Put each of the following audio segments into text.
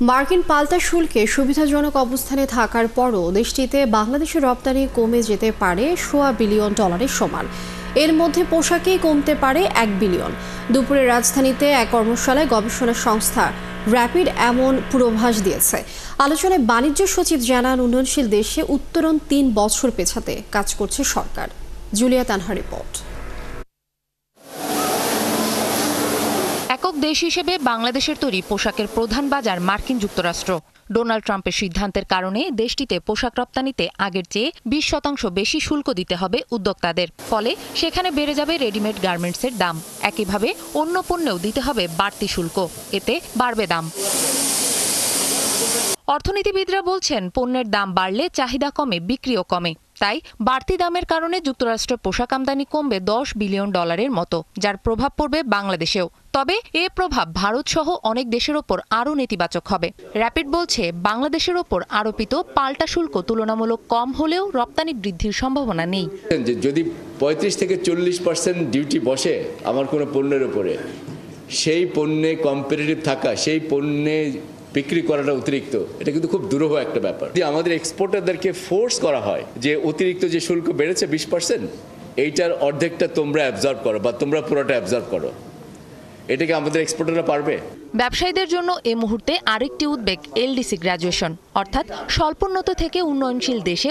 মার্কিন পাল্টা শুল্কে সুবিধাজনক অবস্থানে থাকার পরও দেশটিতে বাংলাদেশের রপ্তানি কমে যেতে পারে $1.25 বিলিয়ন সমান। এর মধ্যে পোশাকেই কমতে পারে $1 বিলিয়ন। দুপুরে রাজধানীতে এক কর্মশালায় গবেষণা সংস্থা র্যাপিড এমন পূর্বাভাস দিয়েছে। আলোচনায় বাণিজ্য সচিব জানান, উন্নয়নশীল দেশে উত্তরণ 3 বছর পেছাতে কাজ করছে সরকার। Julia Tanha report. একক দেশ হিসেবে বাংলাদেশের তৈরি পোশাকের প্রধান বাজার মার্কিন যুক্তরাষ্ট্র। ডোনাল্ড ট্রাম্পের সিদ্ধান্তের কারণে দেশটিতে পোশাক রপ্তানিতে আগের চেয়ে 20% বেশি শুল্ক দিতে হবে উদ্যোক্তাদের। ফলে সেখানে বেড়ে যাবে রেডিমেড গার্মেন্টসের দাম। একইভাবে অন্য পণ্যেও দিতে হবে বাড়তি শুল্ক, এতে বাড়বে দাম। অর্থনীতিবিদরা বলছেন, পণ্যের দাম বাড়লে চাহিদা কমে, বিক্রিও কমে। তাই বাড়তি দামের কারণে যুক্তরাষ্ট্রের পোশাক আমদানি কমবে $10 বিলিয়ন মতো, যার প্রভাব পড়বে বাংলাদেশেও। তবে এ প্রভাব ভারত সহ অনেক দেশের ওপর আরও নেতিবাচক হবে। র্যাপিড বলছে, বাংলাদেশের ওপর আরোপিত পাল্টা শুল্ক তুলনামূলক কম হলেও রপ্তানি বৃদ্ধির সম্ভাবনা নেই। যদি 35 থেকে 40% ডিউটি বসে আমার কোনো পণ্যের উপরে, সেই পণ্যে কম্পিটিটিভ থাকা, সেই পণ্যে বিক্রি করাটা অতিরিক্ত, এটা কিন্তু খুব দুরূহ একটা ব্যাপার। যদি আমাদের এক্সপোর্টারদেরকে ফোর্স করা হয় যে অতিরিক্ত যে শুল্ক বেড়েছে 20%, এইটার অর্ধেকটা তোমরা অ্যাবজর্ব করো বা তোমরা পুরোটা অ্যাবজর্ব করো, এটাকে আমাদের এক্সপোর্টাররা পারবে? ব্যবসায়ীদের জন্য এ মুহূর্তে আরেকটি উদ্বেগ এলডিসি গ্র্যাজুয়েশন, অর্থাৎ স্বল্পোন্নত থেকে উন্নয়নশীল দেশে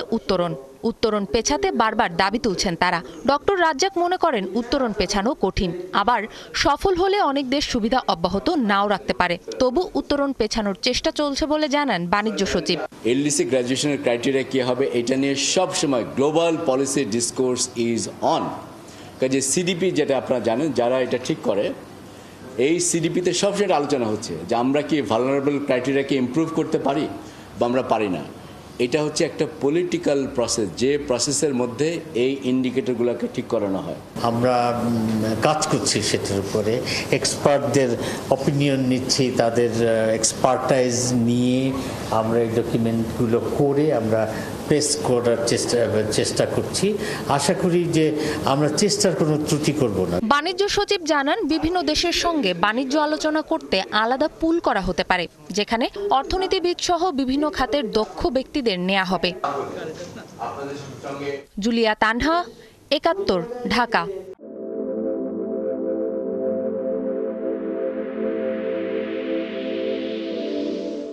উত্তরণ পেছাতে বারবার দাবি তুলছেন তারা। ডক্টর রাজ্জাক মনে করেন, উত্তরণ পেছানো কঠিন, আবার সফল হলে অনেক দেশ সুবিধা অব্যাহত নাও রাখতে পারে। তবু উত্তরণ পেছানোর চেষ্টা চলছে বলে জানান বাণিজ্য সচিব। এলডিসি গ্র্যাজুয়েশনের ক্রাইটেরিয়া কি হবে, এটা নিয়ে সব সময় global policy discourse is on. কাজে সিডিপি, যেটা আপনারা জানেন, যারা এটা ঠিক করে, এই সিডিপিতে সবসময় আলোচনা হচ্ছে যে আমরা কি ভালনারেবল ক্রাইটেরিয়াকে ইমপ্রুভ করতে পারি বা আমরা পারি না। এটা হচ্ছে একটা পলিটিক্যাল প্রসেস, যে প্রসেসের মধ্যে এই ইন্ডিকেটরগুলোকে ঠিক করানো হয়। আমরা কাজ করছি সেটার উপরে, এক্সপার্টদের অপিনিয়ন নিচ্ছি, তাদের এক্সপার্টাইজ নিয়ে আমরা এই ডকুমেন্টগুলো করে আমরা প্রেস করার চেষ্টা করছি। আশা করি যে আমরা চেষ্টার কোনো ত্রুটি করব না। বাণিজ্য সচিব জানান, বিভিন্ন দেশের সঙ্গে বাণিজ্য আলোচনা করতে আলাদা পুল করা হতে পারে, যেখানে অর্থনীতিবিদ সহ বিভিন্ন খাতের দক্ষ ব্যক্তিদের নেওয়া হবে। জুলিয়া তানহা, ৭১, ঢাকা।